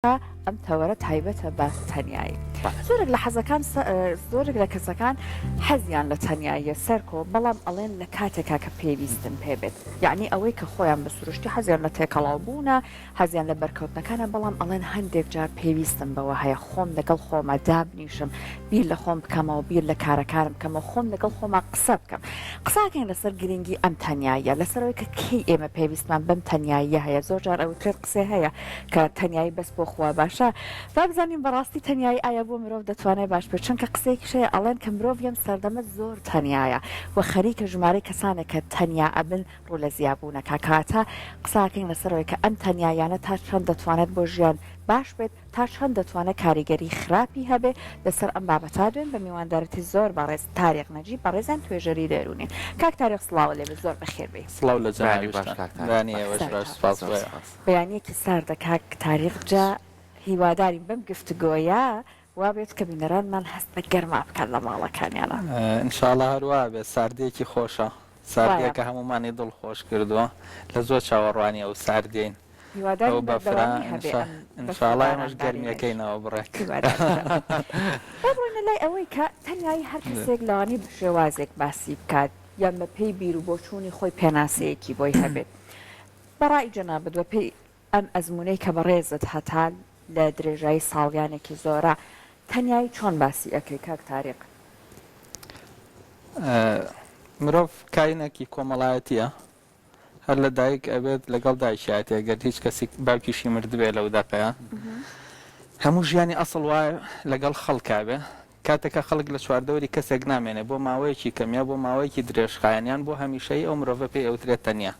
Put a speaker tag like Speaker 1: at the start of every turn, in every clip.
Speaker 1: ئەم تەوەرە تایبەتە بە تەنیایی زۆرێک لە حەزەکان زۆرێک لە کەسەکان حەزیان لە تەنیاییە سەرکۆ بەڵام ئەڵێن لە کاتێکا کە پێویستن پێبێت یعنی ئەوەی کە خۆیان بە سروشتی حەزیان لە تێکەڵاو بوونە حەزیان لە بەرکەوتنەکانە بەڵام ئەڵێن هەندێک جار پێویستم بەوە هەیە خۆم لەگەڵ خۆمە دابنیشم بیر لە خۆم بکەمەوە بیر لە کارەکارم بکەمەوە خۆم لەگەڵ خۆما قسە بکەم قساکەین لەسەر گرنگی ئەم تەنیاییە لەسەرەوەی کە کەی ئێمە پێویستمان بەم تەنیاییە هەیە زۆر جار ئەوترێت قسێ هەیە کە تەنیایی بەس بۆ خوا باشە با بزانین بەڕاستی تەنیایی ئایا بۆ مرۆڤ دەتوانێت باش بێت چونکە قسەیەکی شەیە ئەڵێن کە مرۆڤ یەم سەردەمە زۆر تەنیایە و خەریکە ژمارەی کەسانێک کە تەنیا ئەبن ڕوو لە زیابوونەکە کاتە قساکەین لەسەرەوەی کە ئەم تەنیایانە تا چەند دەتوانێت بۆ ژیان باش بێت تا چەند دەتوانێت کاریگەری خراپی هەبێ لەسەر ئەم بابەتا دوێن بە میواندارەتی زۆر بەڕێز تاریق نەجیب بەڕێزان توێژەری دەرونین کاک تاریق سڵاوە لێ زۆر بەخێر بێ
Speaker 2: سڵاو لە
Speaker 1: بەیانیەکی ساردە کاک تاریق جا هیوادارین بەم گفتگۆیە وا بێت کە بینەرانمان هەست بە گەرما بکەن لە ماڵەکانیانە
Speaker 2: ئینشاڵڵا هەروە بێت ساردێکی خۆشە ساردێکە هەمومانی دڵخۆش کردووە لە زۆر چاوەڕوانی ئەو ساردێن ئینشاڵڵای مەش گەرمیەکەینەوە بڕێک
Speaker 1: بڕۆینە لای ئەوەی کە تەنیایی هەر کەسێک لەوانی شێوازێک باسی بکات یان بە پێی بیر و بۆچوونی خۆی پێناسەیەکی بۆی هەبێت بەڕای جەنابەت بە پێی ئەم ئەزمونەی کە بەڕێزت هەتا لە درێژایی ساڵیانێکی زۆرە تەنیایی چۆن باسی ئەەکەی کاک تاریق
Speaker 2: مرۆڤ کاینێکی کۆمەڵایەتیە هەر لە دایک ئەبێت لەگەڵ دایکایەتی ئەگەر هیچ کەسی باوکیشی مردبێ لەو دەقەیە هەموو ژیانی ئەسڵ وایە لەگەڵ خەڵکابێ کاتێکە خەڵک لە چواردەوەری کەسێک نامێنێ بۆ ماوەیەکی کەمیە بۆ ماوەیەکی درێژخایەنیان بۆ هەمیشەی ئەو مرۆڤە پێی ئەوترێت تەنیا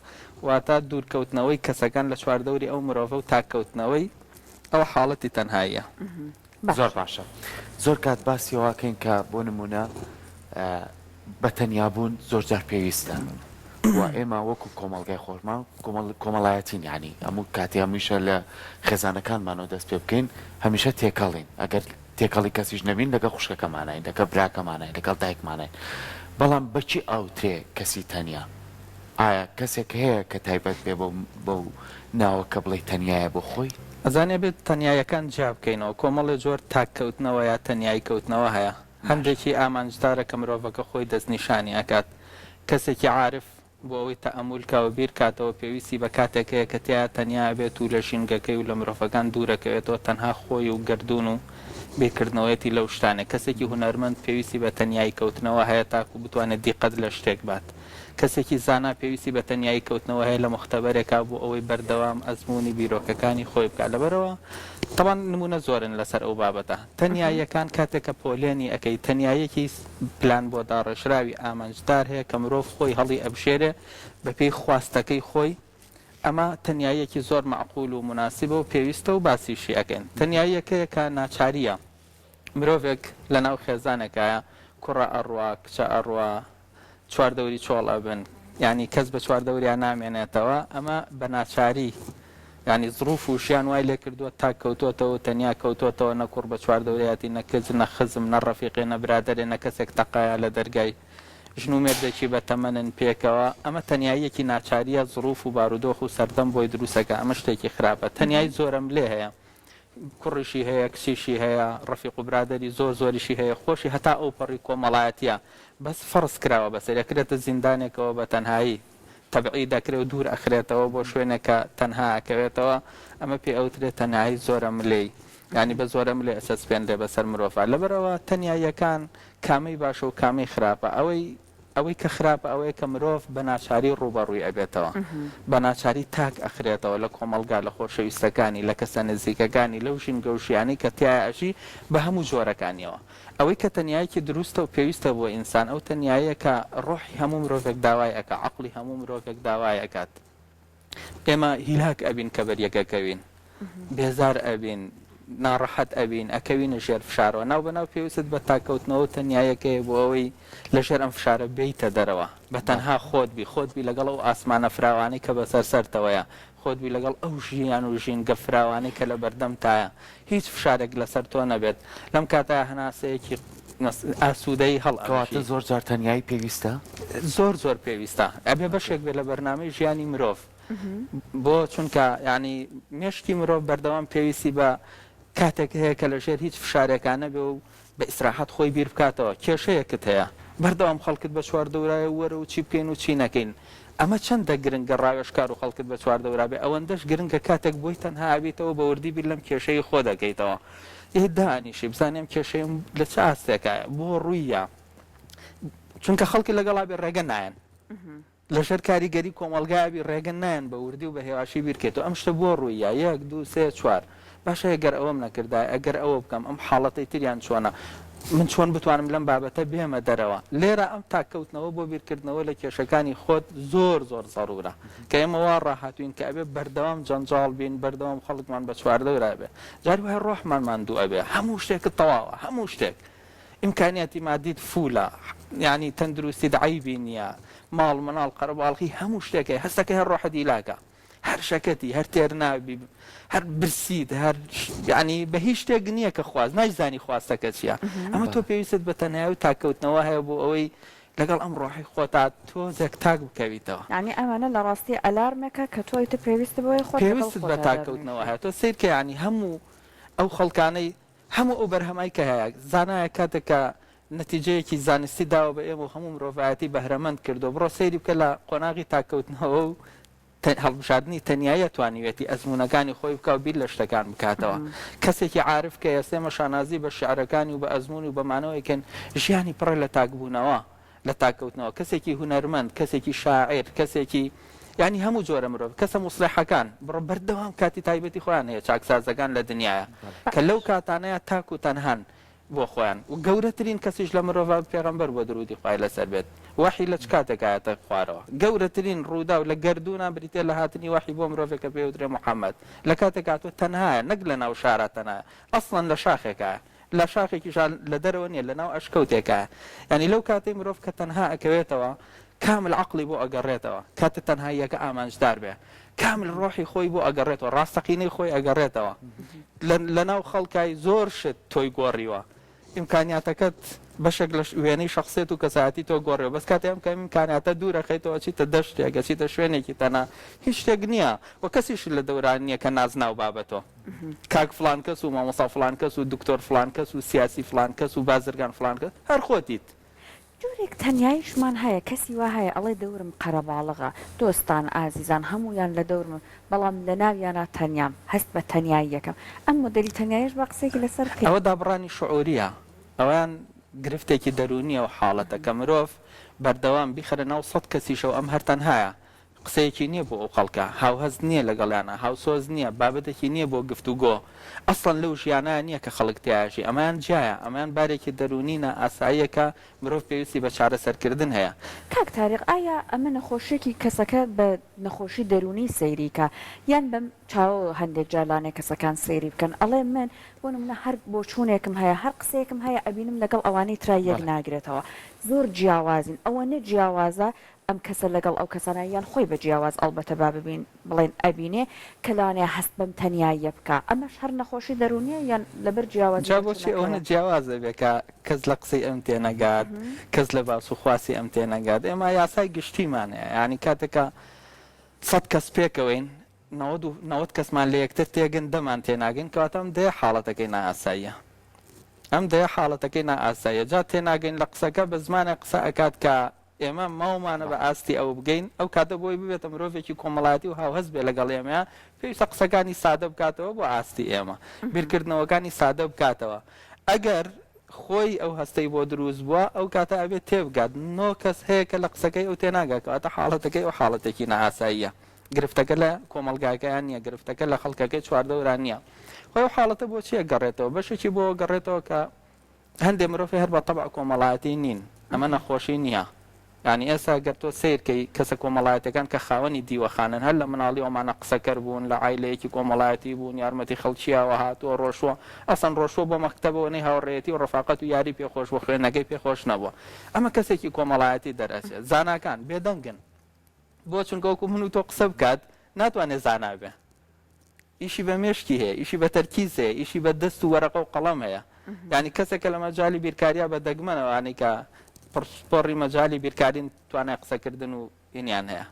Speaker 2: واتە دوورکەوتنەوەی کەسەکان لە چواردەوری ئەو مرۆڤە و تاکەوتنەوەی ئەو حاڵەتی تەنهاییە
Speaker 3: زۆر باشە زۆر کات باسیەوەکەین کە بۆ نمونە بە تەنیابوون زۆر جار پێویستە و ئێمە وەکو کۆمەڵگای خۆشمان کۆمەڵایەتین ینی هەموو کاتی هەمیشە لە خێزانەکانمانەوە دەست پێ بکەین هەمیشە تێکەڵین ئەگەر تێکەڵی کەسیش نەبین لەگەڵ خوشکەکەمانین لەگەڵ براکەمانین لەگەڵ دایکمانین بەڵام بەچی ئاوترێ کەسی تەنیا ئایا کەسێک هەیە کە تایبەت بێ بەو ناوە کە بڵێ تەنیایە بۆ خۆی
Speaker 2: ئەزانێ بێت تەنیایەکان جیا بکەینەوە کۆمەڵی زۆر تاککەوتنەوە یا تەنیایی کەوتنەوە هەیە هەندێکی ئامانجدارە کە مرۆڤەکە خۆی دەستنیشانی ئەکات کەسێکی عارف بۆ ئەوەی تەئەمولکەوە بیر کاتەوە پێویستی بە کاتێکەیە کە تیا تەنیا بێت و لە ژینگەکەی و لە مرۆڤەکان دوورەکەوێتەوە تەنها خۆی و گردون و بێکردنەوەیەتی لەو شتانە کەسێکی هونەرمەند پێویستی بە تەنیایی کەوتنەوە هەیە تاکو بتوانێت دیقەت لە شتێک بات کەسێکی زانا پێویستی بە تەنیایی کەوتنەوە هەیە لە مختبەرێکا بۆ ئەوەی بەردەوام ئەزمموی بیرۆکەکانی خۆی بکات لەبەرەوە تەوان نمونە زۆرن لەسەر ئەو بابەتە تەنیاییەکان کاتێکە پۆلێنی ئەەکەی تەنیایەکی پلان بۆ داڕێژراوی ئامانجدار هەیە کە مرۆڤ خۆی هەڵی ئەبژێرێ بەپێی خواستەکەی خۆی ئەمە تەنیایەکی زۆر معقول و مناسبە و پێویستە و باسیشی ئەەکەن تەنیاییەکەیە کە ناچاریە مرۆڤێک لە ناو خێزانێکایە کوڕە ئەڕوا کچە ئەڕوا چواردەوری چۆڵ ئەبن ینی کەس بە چواردەوریان نامێنێتەوە ئەمە بە ناچاری ینی زروف و شیان وای لێ کردووە تا کەوتوتەوە تەنیا کەوتوتەوە نەکوڕ بە چواردەوریاتی نەکەس نەخزم نەڕەفیقی نەبرادەرێ نە کەسێک تەقایە لە دەرگای ژن و مێردێکی بە تەمەنن پێکەوە ئەمە تەنیاییەکی ناچاریە زروف و بارودۆخ و سەردەم بۆی دروستەکە ئەمە شتێکی خراپە تەنیایی زۆرم لێ هەیە کوڕیشی هەیە کچیشی هەیە ڕەفیق و برادری زۆر زۆریشی هەیە خۆشی هەتا ئەو پەڕی کۆمەڵایەتیە بەس فەرز کراوە بەسەر دەکرێتە زیندانێکەوە بە تەنهایی تەبعی دەکرێت و دوور ئەخرێتەوە بۆ شوێنێکە تەنها ئەکەوێتەوە ئەمە پێ ئەوترێت تەنهایی زۆرە ملەی ینی بە زۆرە ملێ ئەسەس پێندێ بەسەر مرۆڤ لەبەرەوە تەنیاییەکان کامەی باشە و کامەی خراپە ئەوەی کە خراپە ئەوەیە کە مرۆڤ بە ناچاری ڕوبەڕووی ئەبێتەوە بە ناچاری تاک ئەخرێتەوە لە کۆمەلگا لە خۆشەویستەکانی لە کەسە نزیکەکانی لەو ژینگەوشیانی کە تایەژی بە هەموو جۆرەکانیەوە ئەوەی کە تەنیایەکی دروستە و پێویستە بۆ ئینسان ئەو تەنیاییە کە ڕۆحی هەموو مرۆڤێک داوای ئەکە عەقڵی هەموو مرۆڤێک داوای ئەکات ئێمە هیلاک ئەبین کە بەریەکەکەوین بێزار ئەبین ناڕەحەت ئەبین ئەکەوینە ژێر فشارەوە ناو بەناو پێویست بە تاکەوتنەوە تەنیایەکەیە بۆ ئەوەی لە ژێر ئەم فشارە بیتە دەرەوە بە تەنها خۆتبی لەگەڵ ئەو ئاسمانە فراوانی کە بەسەر سەرتەوەیە خۆتبی لەگەڵ ئەو ژیان و ژینگە فراوانی کە لە بەردەم تایە هیچ فشارێک لەسەر تۆ نەبێت لەم کاتە هەناسەیەکی ئاسوودەی
Speaker 3: هەڵکەواتە زۆر جار تەنیایی پێویستە
Speaker 2: زۆر پێویستە ئەبێ بەشێک بێ لە بەرنامەی ژیانی مرۆڤ بۆ چونکە ینی مێشکی مرۆڤ بەردەوام پێویستی بە کاتێک هەیە کە لە ژێر هیچ فشارێکانە بێ و بە ئیسراحەت خۆی بیر بکاتەوە کێشەیەکت هەیە بەردەوام خەڵکت بە چواردەورایە وەرە و چی بکەین و چی نەکەین ئەمە چەندە گرنگە ڕاوێشکار و خەڵکت بە چواردەورا بێ ئەوەندەش گرنگە کاتێک بۆی تەنها ئابیتەوە بە وردی بیر لەم کێشەی خۆ دەکەیتەوە دانیشی بزانێم کێشەیەم لە چ ئاستێکایە بۆ ڕوویە چونکە خەڵکی لەگەڵا بێ ڕێگە نایەن لەژێر کاریگەری کۆمەلگابی ڕێگە نایەن بە وردی و بە هێواشی بیرکێتەوە ئەم شتە بۆ ڕوویە 1 2 3 4 باشە ئەگەر ئەوەم نەکردای ئەگەر ئەوە بکەم ئەم حاڵەتی تریان چۆنە من چۆن بتوانم لەم بابەتە بێمە دەرەوە لێرە ئەم تاکەوتنەوە بۆ بیرکردنەوە لە کێشەکانی خۆت زۆر زەڕورە کە ئێمەوا ڕاهاتوین کە ئەبێ بەردەوام جەنجاڵ بین بەردەوام خەڵکمان بە چواردەورا بێ جاری وای ڕۆحمان ماندوو ئەبێ هەموو شتێکت تەواوە هەموو شتێک ئیمکانیاتی مادیت فولە یعنی تەندروستی عیبی نییە ماڵ مناڵ قەرەباڵغی هەموو شتێکی هەستەکە هەر ڕۆحە دیلاکە هەر شەکەتی هەر تێر نابی هەر برسیت هەر ینی بە هیچ شتێک نییە کە خواست نایزانی خواستەکە چییە ئەمە تۆ پێویست بە تەنایی و تاکەوتنەوە هەیە بۆ ئەوەی لەگەڵ ئەم ڕۆحی خۆتا تۆزێک تاک بکەویتەوە
Speaker 1: ینی ئەمانە لە ڕاستی ئەلارمێکە کە تۆی تو پێویستە بۆی خۆ
Speaker 2: پێویست بە تاکەوتنەوە هەیە تۆ سیرکە ینی هەموو ئەو خەڵکانەی هەموو ئەو بەرهەمای کە هەیە زانایە کاتێکە نەتیجەیەکی زانستی داوە بە ئێمە و هەموو مرۆڤایەتی بەهرەمەند کردو بڕۆ سەیری بکە لە قۆناغی تاکەوتنەوە و هەڵبژاردننی تەنایە توانیوێتی ئەزمونونەکانی خۆی بکە و بیر لە شتەکان بکاتەوە کەسێکی عارف کە ئێستێمە شانازی بە شعرەکانی و بە ئەزمون و بەمانەوەیکەن ژیانی پڕە لە تاکبوونەوە لە تاکەوتنەوە کەسێکی هونەرمەند کەسێکی شاعر کەسێکی ینی هەموو جۆرە مرۆڤ کەسە موسڵحەکان بڕە بەردەوام کاتی تایبەتی خۆیان هەیە چاکسازەکان لە دنیاە کە لەو کاتانەیە تاک و تەنهان بۆ خۆیان و گەورەترین کەسیش لە مرۆڤ پێغەمبەر بۆ درودی خوای لەسەر بێت وحی لە چ کاتێکایەتە خوارەوە گەورەترین ڕوودا و لە گەردوونە بریتێ لە هاتنی وحی بۆ مرۆڤێکە پێوترێ محەممەد لە کاتێکاتۆ تەنهایە نەک لە ناو شارە تەنایە ئەسڵەن لە شاخێکە لە شاخێکی لە دەرەوە نیە لە ناو ئەشکەوتێکە ینی لەو کاتەی مرۆڤ کە تەنها ئەکەوێتەوە کامل عقلی بۆ ئەگەڕێتەوە کاتە تەنهاییەکە ئامانجدار بێ کامل ڕۆحی خۆی بۆ ئەگەڕێتەوە ڕاستەقینەی خۆی ئەگەڕێتەوە لە ناو خەڵکای زۆر شت تۆی گۆڕیوە ئیمکانیاتەکەت بەشێک لە وێنەی شخصێت و کەسایەتی تۆ گۆڕێەوە بەس کاتێم کە ئیمکانیاتە دوورەخەیتەوە چیتە دەشتێک گەچیتە شوێنێکی تەنها هیچ شتێک نییە و کەسیش لە دەوران نییە کە نازناو بابەتۆ کاک فلان کەس و مامۆستا فلان کەس و دکتۆر فلان کەس و سیاسی فلان کەس و بازرگان فلان کەس هەر خۆتیت
Speaker 1: جۆرێک تەنیاییشمان هەیە کەسی وا هەیە ئەڵێ دەورم قەرەباڵغە دۆستان ئازیزان هەمویان لە دەورم بەڵام لە ناویانە تەنیام هەست بە تەنیایی یەکەم ئەم مدەری تەنیایش بە قسێکی لەسەر بکەین
Speaker 2: ئەوە دابڕانی شعوریە ئەویان گرفتێکی دەرونیە و حاڵەتە کە مرۆڤ بەردەوام بیخەرە ناو 100 کەسیشەوە ئەم هەر تەنهایە قسەیەکی نییە بۆ ئەو خەڵکە هاوهەز نییە لەگەڵیانە هاوسۆز نییە بابەتێکی نییە بۆ گفتوگۆ ئەسڵەن لەو ژیانە نییە کە خەڵک تیاژی ئەمایان جایە ئەمان بارێکی دەرونینە ئاساییەکە مرۆڤ پێویستی بە چارەسەرکردن هەیە
Speaker 1: کاک تاریق ئایا ئەمە نەخۆشیێکی کەسەکە بە نەخۆشی دەرونی سەیریکە یان بەم چاوە هەندێک جالانێک کەسەکان سەیری بکەن ئەڵێ من بۆ منە هەر بۆ چوونێکم هەیە هەر قسەیەکم هەیە ئەبینم لەگەڵ ئەوانەی ترای یەک ناگرێتەوە زۆر جیاوازین ئەوە نە جیاوازە ئەم کەسە لەگەڵ ئەو کەسانیان خۆی بە جیاواز ئەڵبەتە با ببین بڵێن ئەبینێ کەلانێ هەست بەم تەنیاییە بکە ئەمەش هەر نەخۆشی دەرونیە یان لەبەر جیاواز
Speaker 2: بۆچی ئەوە جیاوازە بێکە کەس لە قسەی ئەم تێنەگات کەس لە باس و خواسی ئەم تێنەگات ئێمە یاسای گشتیمانەیە ینی کاتێکە 100 کەس پێکەوەین 90 کەسمان لە یەکتر تێگەن دەمان تێناگەن کەواتە ئەم دەیە حاڵەتەکەی نائاساییە ئەم دەیە حاڵەتەکەی نائاساییە جا تێناگەین لە قسەکە بە زمانە قسە ئەکات کە ئێمە ماوەمانە بە ئاستی ئەو بگەین ئەو کاتە بۆی ببێتە مرۆڤێکی کۆمەڵایەتی و هاوهەز بێ لەگەڵ ئێمە پێویستە قسەکانی سادە بکاتەوە بۆ ئاستی ئێمە بیرکردنەوەکانی سادە بکاتەوە ئەگەر خۆی ئەو هەستەی بۆ دروست بووە ئەو کاتە ئەبێت تێبگات نۆ کەس هەیە کە لە قسەکەی ئەو تێناگاتەوە حاڵەتەکەی ئەو حاڵەتێکی نائاساییە گرفتەکە لە کۆمەلگاکەیان نییە گرفتەکە لە خەڵکەکەی چواردەوران نییە خۆی حاڵەتە بۆچیە گەڕێتەوە بەشێکی بۆ گەڕێتەوە کە هەندێک مرۆڤ هەر بە تەبع کۆمەڵایەتی نین ئەمە نەخۆشی نییە ینی ئێستا گەر تۆ سیرکەی کەسە کۆمەڵایەتەکان کە خاوەنی دیوەخانن هەر لە مناڵی ئەومانە قسەکەر بوون لە عایلەیەکی کۆمەڵایەتی بوون یارمەتی خەڵکییاوە هاتووە ڕۆژوە ئەسەن ڕۆژوە بۆ مەکتەبەوە نەی هاوڕێتی و ڕفاقەت و یاری پێخۆش بۆ خوێندنەکەی پێخۆش نەبووە ئەمە کەسێکی کۆمەڵایەتی دەرەچێت زاناکان بێدەنگن بۆ چونکەوەکو من و تۆ قسە بکات ناتوانێت زانابێ ئیشی بە مێشکی هەیە ئیشی بە تەرکیز هەیە ئیشی بە دەست و وەرەقە و قەڵەم هەیە ینی کەسێکە لە مەجای بیرکاریە بە دەگمەنەوە ینی کە پڕی مەجای بیرکارین توانای قسەکردن و ئینیان هەیە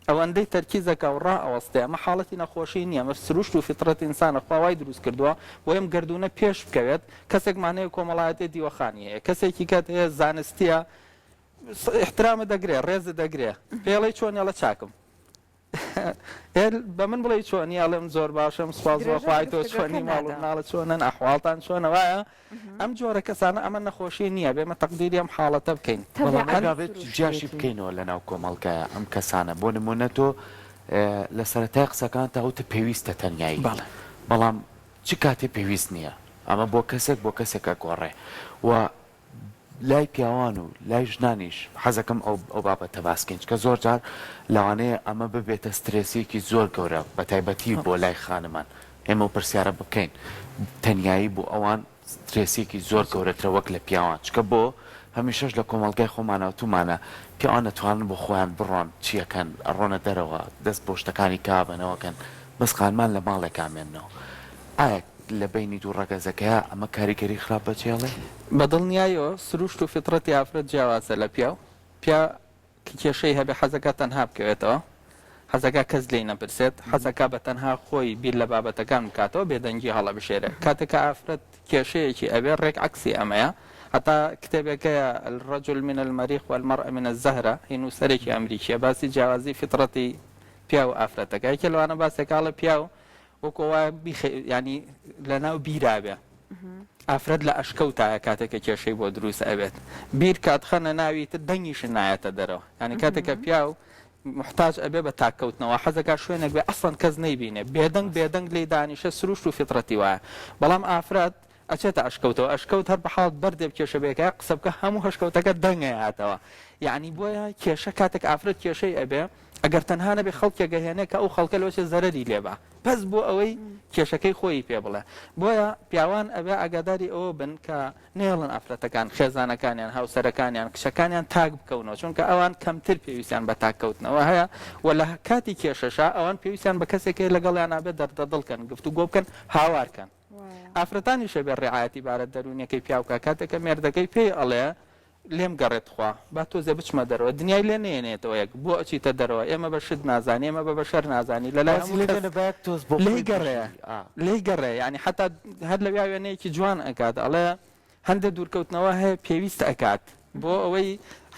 Speaker 2: ئەوەندەی تەرکیزەکە و ڕائەوەستێ ئەمە حاڵەتی نەخۆشی نییە، ئەمە سروشت و فیترەت ئینسانە خواوای دروست کردووە بۆ ئەم گردونە پێش بکەوێت. کەسێکمان هەیە کۆمەڵایەتی دیوەخانی هەیە، کەسێکی کات هەیە زانستیە، احترامە دەگرێ، ڕێزە دەگرێ، پێڵی چۆنیە لە چاکم بە من بڵێ چۆنی ئەڵێم زۆر باشم سوپاسخوای تۆ چۆنی ماڵ و ناڵە چۆنن ئەحواڵتان چۆنە وایە. ئەم جۆرە کەسانە ئەمە نەخۆشی نییە، بێمە تەقدیری ئەم حاڵەتە بکەین.
Speaker 3: بەڵام ئەگابێت جیاشی بکەینەوە لەناو کۆمەڵگایە ئەم کەسانە بۆ نمونە تۆ لە سەرەتای قسەکان تاوتە پێویستە تەنیایی، بەڵام چ کاتێ پێویست نییە، ئەمە بۆ کەسێکە گۆڕێ و لای پیاوان و لای ژنانیش حەزەکەم ئەو بابەتە باسکەین کە زۆر جار لەوانەیە ئەمە ببێتە سترێسیەکی زۆر گەورە بە تایبەتی بۆ لای خانمان. ئێمە پرسیارە بکەین تەنیایی بۆ ئەوان سترێسیەکی زۆر گەورەترە وەک لە پیاوان، چکە بۆ هەمیشەش لە کۆمەڵگای خۆمانەوە تومانە پیاوان نەتوانن بۆ خۆیان بڕۆن چیەکەن ئەڕۆنە دەرەوە دەست بۆ شتەکانی کابنەوەکەن بەس خانمان لە ماڵێک کامێنەوە. ئایا لە بینی دوو ڕەگەزەکەیە ئەمە کاریگەری خراپ بەچێڵێ؟
Speaker 2: بەدڵنیایەوە سروشت و فیترەتی ئافرەت جیاوازە لە پیا کێشەی هەبێ حەزەکە تەنها بکەوێتەوە، حەزەکە کەس لێی نەپرسێت، حەزەکە بە تەنها خۆی بیر لە بابەتەکان بکاتەوە بێدەنگی هەڵە بشێرە. کاتێکە ئافرەت کێشەیەکی ئەبێ ڕێک عکسی ئەمەیە، حتا کتێبەکەیە الرجل من المریخ والمرأة من الزهرة، هی نووسەرێکی ئەمریکیە باسی جیاوازی فیترەتی پیا و ئافرەتەکە. یەکێ لەوانە باسێکاڵە پیا و وەکەوە ینی لە ناو بیرابێ ئافرەت لە ئەشکەوتایە کاتێکە کێشەی بۆ دروست ئەبێت، بیر کات خەنە ناوی تر دەنگیشن نایەتە دەرەوە، ینی کاتێکە پیا و محتاج ئەبێ بە تاکەوتنەوە حەزەکە شوێنێک بێ ئەسڵەن کەس نەیبینێ، بێدەنگ لێ دانیشە سروشت و فیترەتی وایە. بەڵام ئافرەت ئەچێتە ئەشکەوتەوە، ئەشکەوت هەر بە حاڵ بەردێ کێشە بێکە قسە بکە هەموو هەشکەوتەکە دەنگەیەهاتەوە. یعنی بۆیە کێشە کاتێک ئافرەت کێشەی ئەبێ ئەگەر تەنها نەبێ خەڵکێ گەهێنێ کە ئەو خەڵکە لەوەچێ زەرەری لێبە بەس بۆ ئەوەی کێشەکەی خۆی پێ بڵێ. بۆیە پیاوان ئەبێ ئاگاداری ئەوە بن کە نێڵن ئافرەتەکان خێزانەکانیان هاوسەرەکانیان کشەکانیان تاک بکەونەوە، چونکە ئەوان کەمتر پێویستیان بە تاکەوتنەوە هەیە و لە کاتی کێشەشە ئەوان پێویستیان بە کەسێکی لەگەڵیان نابێت دەردەدڵکەن گفتوگۆ بکەن هاوارکەن. ئافرەتانی شەبێ ڕێعایەتی بارەت دەرونیەکەی پیاوکە کاتێکە مێردەکەی پێی ئەڵێ لێم گەڕێت خوا با تۆزێ بچمە دەرەوە دنیای لێ نێنێتەوە یەک بۆ ئەچیتە دەرەوە ئێمە بە شت نازانی ئێمە بە بەشەر نازانی لە لای لێی گەڕێ ینی حتا هەر لە وێنەیەکی جوان ئەکات ئەڵێ هەندێک دوورکەوتنەوە هەیە پێویست ئەکات بۆ ئەوەی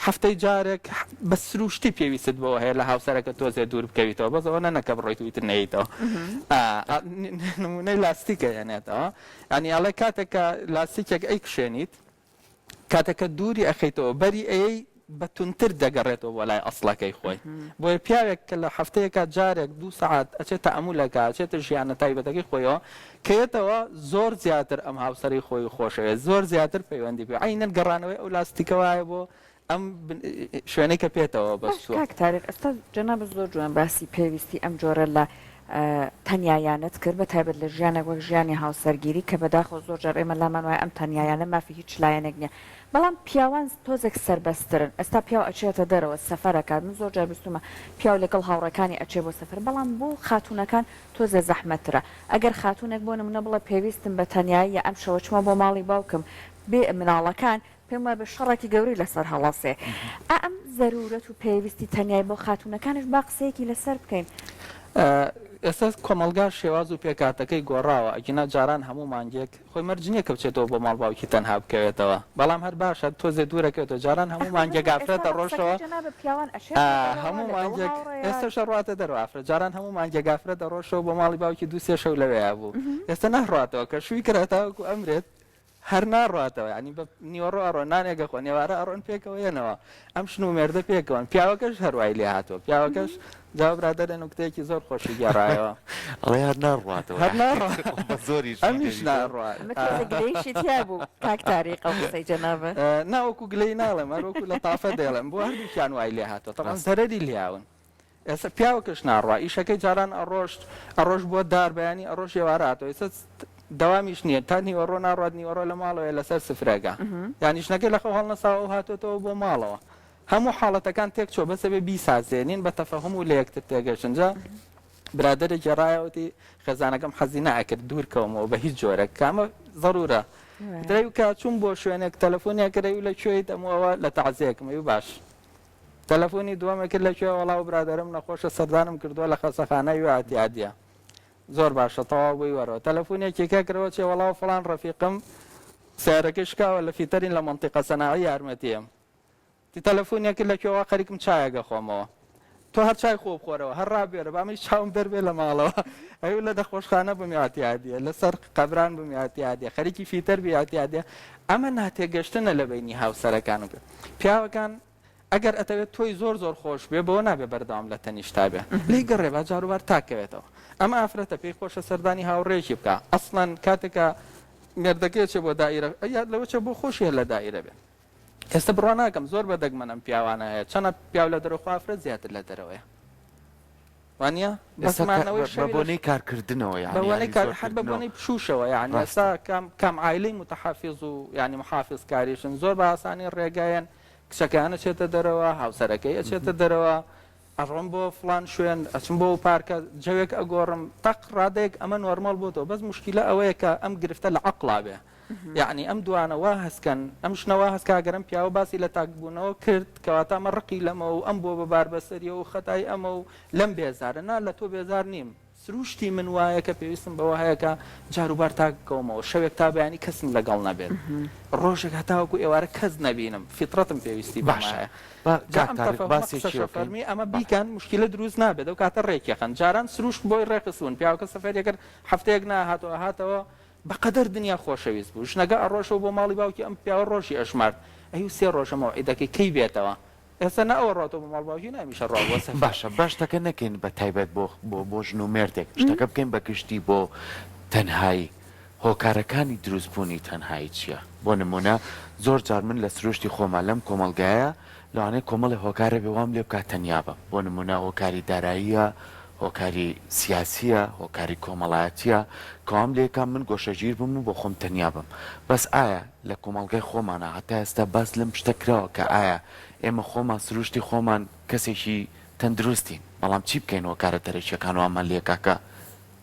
Speaker 2: هەفتەی جارێک بە سروشتی پێویست بۆ هەیە لە هاوسەرەکە تۆزێ دوور بکەویتەوە بەزەوە نەکە بڕۆیت ویتر نەیتەوە نمونەی لاستیکە یانێتەوە ینی ئەڵێ کاتێکە لاستیکێک ئەی کشێنیت کاتەکە دووری ئەخەیتەوە بەری ئەی بەتونتر دەگەڕێتەوە بۆ لای ئەسڵەکەی خۆی. بۆیە پیاوێک کە لە هەفتەیەکە جارێک 2 سەعات ئەچێتە ئەمولەکە ئەچێتە ژیانە تایبەتەکەی خۆیەوە کەیەتەوە زۆر زیاتر ئەم هاوسەری خۆی خۆشەوێ زۆر زیاتر پەیوەندی پێ عینەن گەڕانەوەی ئەو لاستیکەوەیە بۆ ئەم شوێنەی کە پێێتەوە بەس
Speaker 1: تاریخ ئەستا جەناب زۆر جوان باسی پێویستی ئەم جۆرە لە تەنیایانت کرد بە تایبەت لە ژیانێک وەک ژیانی هاوسەرگیری کە بەداخۆ زۆر جار ئێمە لامان وایە ئەم تەنیایانە مافی هیچ لایەنێک نییە. بەڵام پیاوان تۆزێک سربەسترن ئێستا پیاو ئەچێتە دەرەوە سەفەرەکات من زۆر جار بیستمە پیاو لەگەڵ هاوڕەکانی ئەچێ بۆ سەفەر، بەڵام بۆ خاتونەکان تۆزێ زەحمەترە. ئەگەر خاتونێک بۆ نمونە بڵێ پێویستم بە تەنیایی ئەم شەوە چمە بۆ ماڵی باوکم بێ مناڵەکان پێم وایە بە شەڕێکی گەوری لەسەر هەڵەسێ. ئەم زەرورەت و پێویستی تەنیایی بۆ خاتونەکانش با قسەیەکی لەسەر بکەین.
Speaker 2: ئێستا کۆمەلگا شێواز و پێکاتەکەی گۆڕاوە ئەگینا جاران هەموو مانگێک خۆی مەرجنیە کە بچێتەوە بۆ ماڵ باوکی تەنها بکەوێتەوە، بەڵام هەر باشە تۆزێ دوورەکەوێتەوە جاران هەموو مانگێک ئافرەتە ڕۆژەوە هەموو مانگێک ئێستا شەڕاتە دەرەوە ئافرەت جاران هەموو مانگێک ئافرەتە ڕۆژەوە بۆ ماڵی باوکی 2-3 شەو لەوەیە بوو ئێستا نەڕاتەوە کە شووی کرێتەوەکو ئەمرێت هەر ناڕاتەوە ینی بە نیوەڕۆ ئەڕۆنانێکە خۆ نێوارە ئەڕۆن پێکەوە یەنەوە ئەم شن و مێردە پێکەوەن پیاوەکەش هەروای لێ هاتووە پیاوەکەش جاوابرادەرە نوکتەیەکی زۆر خۆشی گێڕایەوە
Speaker 3: ئەڵێ هەر ناڕاتەوە
Speaker 2: هەر زۆریش ئەمیش ناڕات
Speaker 1: بوو کاک تاریقە قسەی جەنابە
Speaker 2: ناوەکو گلەی ناڵێم هەروەکو لە تافە دێڵێم بۆ هەردووکیان وای لێ هاتووە تەڵەن زەرەری لیاون ئێستا پیاوەکەش ناڕوا ئیشەکەی جاران ئەڕۆژ بۆ دار بەیانی ئەڕۆژ ێواراتەوە ئێستا دەوامیش نییە تا نیوەڕۆ ناڕات نیوەڕۆ لە ماڵەوەی لەسەر سفرەکە یانیشنەکەی لە خەو هەڵنەساوە و هاتوێتەوە بۆ ماڵەوە هەموو حاڵەتەکان تێک چۆ بەسە بێ بیسازێنین بە تەفەهوم و لە یەکتر تێگەشنجا برادەرێک گێڕایەوەتی خێزانەکەم حەزی نەئەکرد دوورکەومەوە بە هیچ جۆرە کامە ضرورە درەی کا چوون بۆ شوێنێک تەلەفۆنیە کردەوی لە کوێیت ئەمەوە لە تەعزیەکەمەوە باش تەلەفۆنی دووەمە کرد لەکوێ وەڵاو برادەرم نەخۆشە سەردانم کردووە لە خەسەخانەی وێ ئاتیادیە زۆر باشە تەواو بووی وەرەوە تەلەفۆنێکی کەکرەوە چێ وەڵاو فڵان ڕەفیقم سیارەکەی شکاوە لە فیتەرین لە مەنتیقە سەناعی یارمەتیم تی تەلەفۆنیە کرد لەکوێوە خەریکم چایەگە خۆمەوە تۆ هەر چای خۆ بخۆرەوە هەر ڕابێرە بامی چاوم دەربێ لە ماڵەوە ئەوی لە دەخۆشخانە بمیاتیادیە لەسەر قەبران بمیاتیادیە خەریکی فیتەر بیاتیادیە ئەمە ناتێگەشتنە لە بینی هاوسەرەکان و پیاوەکان ئەگەر ئەتەوێت تۆی زۆر زۆر خۆش بێ بۆ نابێ بەردەوام لە تەنیشتا بێ لی گەڕێ با جاروبار تاکەوێتەوە ئەمە ئافرەتە پێی خۆشە سەردانی هاوڕێژی بکە ئەسڵەن کاتێکە مێردەکەی چێ بۆ دائیرە لەوە چێ بۆ خۆشیە لە دائیرە بێ ئێستا بڕوا ناکەم زۆر بەدەگمەنم پیاوانە هەیە چەنە پیاو لە دەرەخوا ئافرەت زیاتر لە دەرەوەیە وانە
Speaker 3: بەبوونەی کارکردنەوە
Speaker 2: هەر بەبوونەی پشوشەوە یعنی ئێستا کام عایلەی متحافظ و ینی محافظ کاریشن زۆر بە ئاسانی ڕێگایەن کچەکانە چێتە دەرەوە هاوسەرەکەی ئەچێتە دەرەوە ئەڕۆم بۆ فلان شوێن ئەچم بۆ پارکە جەوێک ئەگۆڕم تەق ڕادێک ئەمە نۆرمال بۆتەوە بەس مشکلە ئەوەیە کە ئەم گرفتە لە عەقڵا بێ یعنی ئەم دوانەوە هەسکەن ئەم شنەوە هەسکاگەرم پیاوە باسی لە تاکبوونەوە کرد کەواتە ئەمە ڕقی لەمە و ئەم بۆ بەبار بەسەریەوە و خەتای ئەمە و لەم بێزارە نا لە تۆ بێزار نیم سروشتی من وایە کە پێویستم بەوە هەیە کە جاروبار تاکەومەوە شەوێک تا بەیانی کەسم لەگەڵ نەبێت ڕۆژێک هەتاوەکو ئێوارە کەس نەبینم فیترەتم پێویستی باشە فەرمی ئەمە بیکەن مشکلە دروست نابێت ئەو کاتە ڕێکیەخەن جاران سروشت بۆی ڕێخستون پیاوەکە سەفەرێکرد هەفتەیەک ناهاتەوە هاتەوە بەقەدەر دنیا خۆشەویست بوو ژنەکە ئەڕۆژەوە بۆ ماڵی باوکی ئەم پیاوە ڕۆژی ئەژمارد ئەی سێ ڕۆژە مەوعیدەکەی کەی بێتەوە ئێستا نەوە ڕاتەوە بە ماڵ باوکی نامیشە ڕاوەسە
Speaker 3: باشە باشتەکە نەکەین بە تایبەت بۆ ژن و مێردێک شتەکە بکەین بە گشتی بۆ تەنهایی هۆکارەکانی دروستبوونی تەنهایی چییە بۆ نمونە زۆر جار من لە سروشتی خۆمە لەم کۆمەلگایە لەوانەیە کۆمەڵی هۆکارە بێ وام لێ بکات تەنیا بە بۆ نمونە هۆکاری داراییە هۆکاری سیاسیە هۆکاری کۆمەڵایەتیە کەوام لێکم من گۆشەگیر بم و بۆ خۆم تەنیا بم بەس ئایا لە کۆمەڵگەی خۆمانە هەتا ئێستا باس لەم شتەکراوە کە ئایا ئێمە خۆمان سروشتی خۆمان کەسێکی تەندروستین بەڵام چی بکەین هۆکارە دەرەکیەکان وامان لێکاکە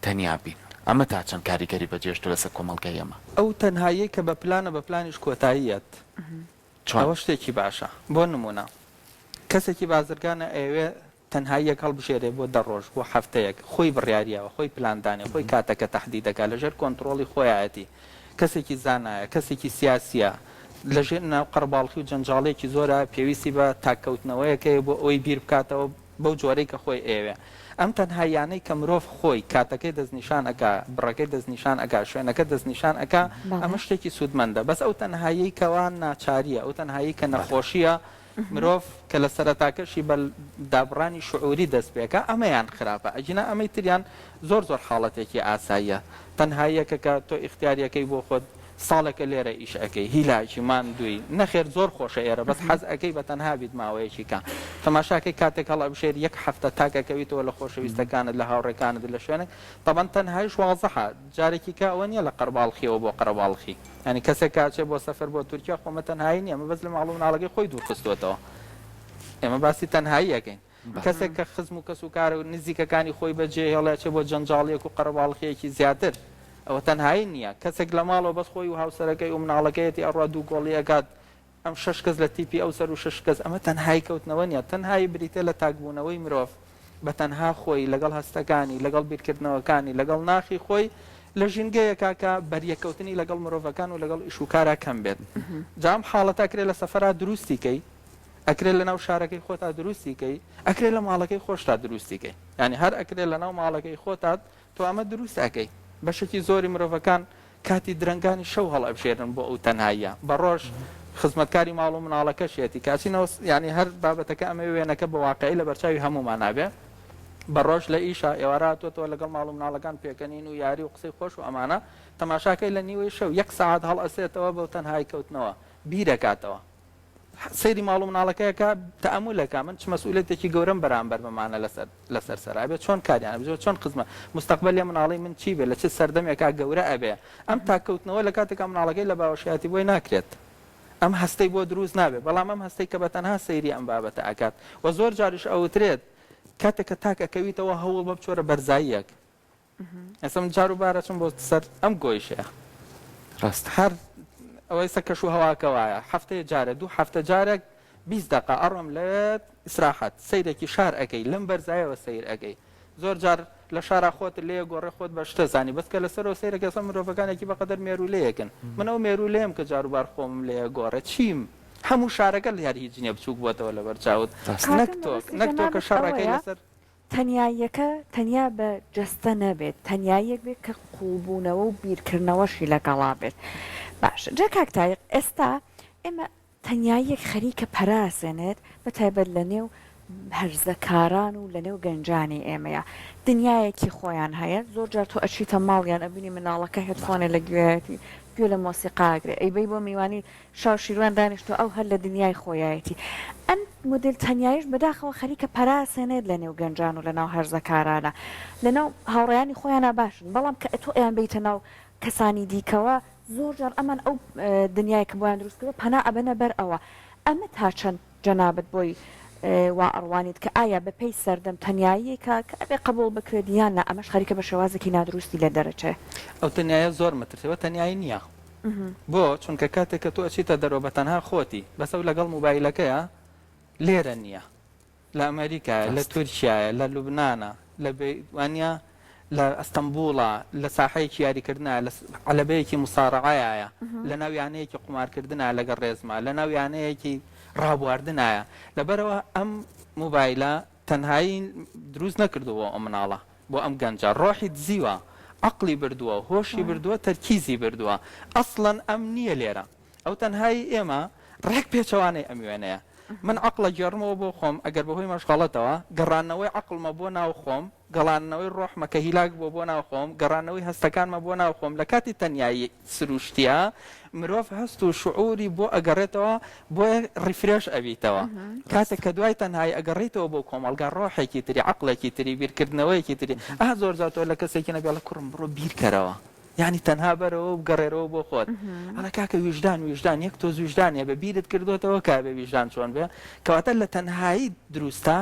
Speaker 3: تەنیا بین ئەمە تا چەند کاریگەری بەجێشتو لەسەر کۆمەڵگەی ئێمە
Speaker 2: ئەو تەنهایی کە بە پلانە بە پلانیش کۆتاییەت ئەوە شتێکی باشە بۆ نمونە کەسێکی بازرگانە ئەوێ تەنهاییەک هەڵبژێرێ بۆ دەڕۆژ بۆ هەفتەیەک خۆی بڕیاریەوە خۆی پلاندانێ خۆی کاتەکە تەحدیدەکە لەژێر کۆنتترۆڵی خۆیەتی کەسێکی زانایە کەسێکی سیاسیە لەژێر ناو قەرباڵخی و جەنجاڵێکی زۆرە پێویستی بە تاکەوتنەوەیەکەی بۆ ئەوی بیر بکاتەوە بەو جۆرەی کە خۆی ئێوێ ئەم تەنهایانەی کە مرۆڤ خۆی کاتەکەی دەستنیشان ئەکا بڕەکەی دەستنیشان ئەکا شوێنەکە دەستنیشان ئەکا ئەمە شتێکی سوودمەندە بەس ئەو تەنهایی کەوان ناچاریە ئەو تەنهایی کە نەخۆشیە مرۆڤ کە لە سەرەتاکەشی بە دابڕانی شعوری دەست پێەکە ئەمەیان خراپە ئەجینا ئەمەی تریان زۆر زۆر حاڵەتێکی ئاساییە تەنهاییەکە کە تۆ ئیختیاریەکەی بۆ خۆت ساڵێکە لێرە ئیش ئەەکەی هیلاکی ماندووی نەخێر زۆر خۆشە ئێرە بەس حەز ئەەکەی بە تەنها بیت ماوەیەکی کە تەماشاکەی کاتێک هەڵە بشێر یەک هەفتە تاکەکەویتەوە لە خۆشەویستەکانت لە هاوڕێکانت لە شوێنێک تەبەن تەنهایش وازەحە جارێکی کە ئەوە نیە لە قەرباڵخیەوە بۆ قەرەباڵخی ینی کەسێک کاچێ بۆ سەفەر بۆ تورکیا خۆمە تەنهایی نیە ئەمە بەس لە ماڵ و مناڵەکەی خۆی دوورخستوێتەوە ئێمە باسی تەنهایی ئەەکەین کەسێک کە خزم و کەس و کارە و نزیکەکانی خۆی بەجێ هێڵێچێ بۆ جەنجاڵیەک و قەرەباڵخیەکی زیاتر ئەوە تەنهایی نییە کەسێک لە ماڵەوە بەس خۆی و هاوسەرەکەی و مناڵەکەیەتی ئەڕوا دوو گۆڵی ئەکات ئەم 6 کەس لە تیپی ئەو سەر و 6 کەس ئەمە تەنهایی کەوتنەوە نیە تەنهایی بریتە لە تاکبوونەوەی مرۆڤ بە تەنها خۆی لەگەڵ هەستەکانی لەگەڵ بیرکردنەوەکانی لەگەڵ ناخی خۆی لە ژینگەیەکا کە بەریەکەوتنی لەگەڵ مرۆڤەکان و لەگەڵ ئیشوکارە کەم بێت جام حاڵەتە کرێت لە سەفەرا دروستیکەی ئەکرێت لە ناو شارەکەی خۆتا دروستیکەی ئەکرێت لە ماڵەکەی خۆشتا دروستیکەی ینی هەر ئەکرێت لە ناو ماڵەکەی خۆتات تۆ ئەمە دروست ئەەکەی بەشێکی زۆری مرۆڤەکان کاتی درنگانی شەو هەڵەبژێرن بۆ ئەو تەنهاییە بە ڕۆژ خزمەتکاری ماڵ و مناڵەکەشێتی کاچینەوە ینی هەر بابەتەکە ئەمە وێنەکە بە واقعی لە بەرچاوی هەمومان نابێ بە ڕۆژ لە ئیشا ئێواراتۆتەوە لەگەڵ ماڵ و مناڵەکان پێکەنین و یاری و قسەی خۆش و ئەمانە تەماشاکەی لە نیوەی شەو 1 ساعت هەڵ ئەسێتەوە بەو تەنهایی کەوتنەوە بیرەکاتەوە سەیری ماڵ و مناڵەکەیەکە تەئەمولەکە من چ مەسئولیەتێکی گەورەم بەرامبەر بمانە لەسەر سەرابێت چۆن کاریانە بژێت چۆن خزمە مستەقبەل لێ مناڵی من چی بێت لە چه سەردەمێکا گەورە ئەبێ ئەم تاکەوتنەوە لە کاتێکا مناڵەکەی لە باوەشایەتی بۆی ناکرێت ئەم هەستەی بۆ دروست نابێت بەڵام ئەم هەستەی کە بە تەنها سەیری ئەم بابەتە ئەکات و زۆر جاریش ئەوترێت کاتێککە تاکەکەویتەوە هەوڵ بە بچۆرە بەرزاییەک ئەسم جار و بارە چم بۆ سەر ئەم گۆیشەیە ڕاست هەر ئەوەی سەکەش و هەواکەوایە هەفتەیە جارە 2 هەفتە جارێک 20 دقه ئەڕۆم لەوێت ئیسراحەت سەیرێکی شار ئەەکەی لەم بەرزایەوە سیر ئەەکەی زۆر جار لە شارە خۆت لێ گۆڕێ خۆت بە شتە زانی بەسکە لەسەرەوە سیرەکە سە مرۆڤەکانێکی بەقەدەر مێرولەیەکن من ئەو مێرولەیەم کە جاروبار خۆم لێ گۆڕێ چیم هەموو شارەکە لە یاری هیچ نییە بچووک بووەتەوە لە بەرچاوت نەک تۆ کە شەڕەکەی لەسەر
Speaker 1: تەنیاییەکە تەنیا بە جەستە نەبێت تەنیاییەک بێت کە قوڵبوونەوە و بیرکردنەوەشی لەگەڵا بێت باش جا کاکتایق ئێستا ئێمە تەنیاییەک خەریکە پەراسێنێت بە تایبەت لە نێو هەرزەکاران و لە نێو گەنجانی ئێمەیە دنیایەکی خۆیان هەیە زۆر جار تۆ ئەچیتە ماڵیان ئەبینی مناڵەکە هێدفۆنێ لە گوێیەتی گوێ لە مۆسیقاگرێ ئەیبەی بۆ میوانی شاو شیروان دانیشتۆ ئەو هەر لە دنیای خۆیەتی ئەم مدل تەنیایش بەداخەوە خەریکە پەراسێنێت لە نێو گەنجان و لە ناو هەرزەکارانە لە ناو هاوڕێیانی خۆیانە باشن بەڵام کە تۆ ئەیان بیتە ناو کەسانی دیکەوە زۆر جار ئەمان ئەو دنیای کە بۆیان دروستکردەوە پەنا ئەبەنە بەر ئەوە ئەمە تا چەند جەنابەت بۆی وا ئەڕوانیت کە ئایا بەپێی سەردەم تەنیایی کە ئەبێ قبول بکرێتیان نە ئەمەش خەریکە بە شێوازێکی نادروستی لە دەرەچێ
Speaker 2: ئەو تەنیایە زۆر مترسەوە تەنیایی نییە بۆ چونکە کاتێک کە تۆ ئەچیتە دەرەوە بە تەنها خۆتی بەسەو لەگەڵ موبایلەکەیە لێرە نییە لە ئەمریکایە لە تورکیایە لە لوبنانە لە وانە لە ئەستەمبوڵە لە ساحەیەکی یاریکردە لە بەیەکی مسارعایە لە ناویانەیەکی قمارکردە لەگەڵ ڕێزما لە ناویانەیەکی ڕابواردنایە لەبەرەوە ئەم موبایلە تەنهایی دروست نەکردووە ئەو مناڵە بۆ ئەم گەنجە ڕۆحی دزیوە عقلی بردووە هۆشی بردووە تەرکیزی بردووە ئەسڵەن ئەم نییە لێرە ئەو تەنهایی ئێمە ڕێک پێچەوانەی ئەم وێنەیە من عقلە گێڕمەوە بۆ خۆم ئەگەر بەهۆی مەشغەڵەتەوە گەڕانەوەی عقلمە بۆ ناو خۆم گەڵانەوەی ڕۆحمە کە هیلاک بۆ ناو خۆم گەڕانەوەی هەستەکانمە بۆ ناو خۆم لە کاتی تەنیایی سروشتیە مرۆڤ هەست و شعوری بۆ ئەگەڕێتەوە بۆ ڕیفرێش ئەبیتەوە کاتێک کە دوای تەنهایی ئەگەڕێتەوە بۆ کۆمەڵگا ڕۆحێکی تری عقلێکی تری بیرکردنەوەیەکی تری زۆر زارتەوە لە کەسێکی نەبێ لە کوڕم بڕۆ بیرکەرەوە یعنی تەنها بەرەوە بگەڕێرەوە بۆ خۆت ئەڵە کاکە ویژدان یەک تۆ ویژدانیە بە بیرت کردوێتەوە کا بە ویژدان چۆن بێ کەواتە لە تەنهایی دروستە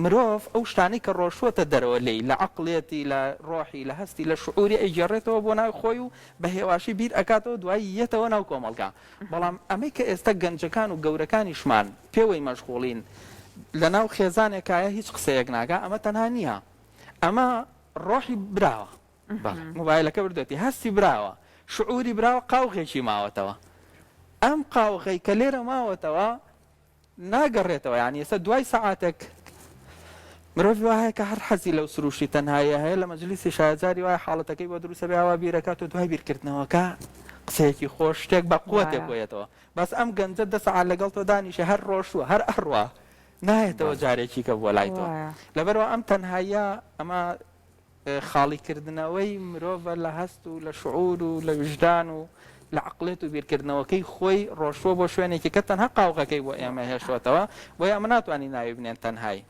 Speaker 2: مرۆڤ ئەو شتانی کە ڕۆشوەتە دەرەوە لی لە عقلێتی لە ڕۆحی لە هەستی لە شعوری ئەیگەڕێتەوە بۆ ناو خۆی و بە هێواشی بیر ئەکاتەوە دوایی یەتەوە ناو کۆمەڵگا بەڵام ئەمەی کە ئێستا گەنجەکان و گەورەکانیشمان پێوەی مەشغوڵین لە ناو خێزانێکایە هیچ قسەیەک ناگا ئەمە تەنها نییە ئەمە ڕۆحی براوە موبایلەکە بردێتی هەستی براوە شعوری براوە قاوغێکی ماوەتەوە ئەم قاوغەی کە لێرە ماوەتەوە ناگەڕێتەوە یانی ئێستا دوای سەعاتێک مرۆڤ وایە کە هەر حەزی لەو سروشتی تەنهاییە هەیە لە مەجلیسی شایەتزاری وایە حاڵەتەکەی بۆ دروستە بێ ئەوا بیرەکات و دوای بیرکردنەوەکە قسەیەکی خۆش شتێک بە قووەتێک بۆیەتەوە بەس ئەم گەنجە 10 سەعات لەگەڵ تۆ دانیشە هەر ڕۆژووە هەر ئەڕوا نایەتەوە جارێکی کە بۆ لای تۆ لەبەرەوە ئەم تەنهاییە ئەمە خاڵیکردنەوەی مرۆڤە لە هەست و لە شعور و لە وجدان و لە عقلێت و بیرکردنەوەکەی خۆی ڕۆشتووە بۆ شوێنێکی کە تەنها قاوغەکەی بۆ ئێمە هێشتوەتەوە بۆی ئەمە ناتوانین ناوی بنێن تەنهایی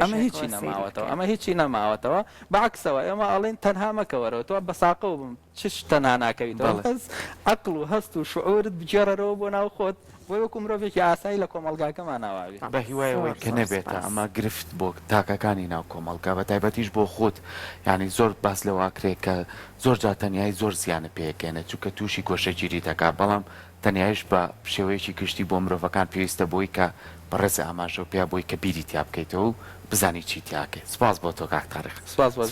Speaker 2: ئەمە هیچی نەماوەتەوە ئەمە هیچی نەماوەتەوە بەعکسەوە ئێمە ئەڵێن تەنها مەکەوەرەوە تۆ بە ساقە و بم چش تەنها ناکەویتەوە بەس عقل و هەست و شعورت بجێڕەرەوە بۆ ناو خۆت بۆی وەکو مرۆڤێکی ئاسایی لە کۆمەڵگاکەمان ناواوی
Speaker 3: بە هیوایەوەی کە نەبێتە ئەمە گرفت بۆ تاکەکانی ناو کۆمەڵگا بە تایبەتیش بۆ خۆت یعنی زۆر باس لەواکرێت کە زۆر جا تەنیایی زۆر زیانە پێکێنێت چونکە تووشی گۆشەگیری دەکات بەڵام تەنیایش بە شێوەیەکی گشتی بۆ مرۆڤەکان پێویستە بۆی کە بەڕێز ئاماژە پێیا بۆی کە بیری تیا بکەیتەوە و بزانی چی تیاکێت سپاس بۆ تۆ کاک تاریخ
Speaker 2: سپاس بۆ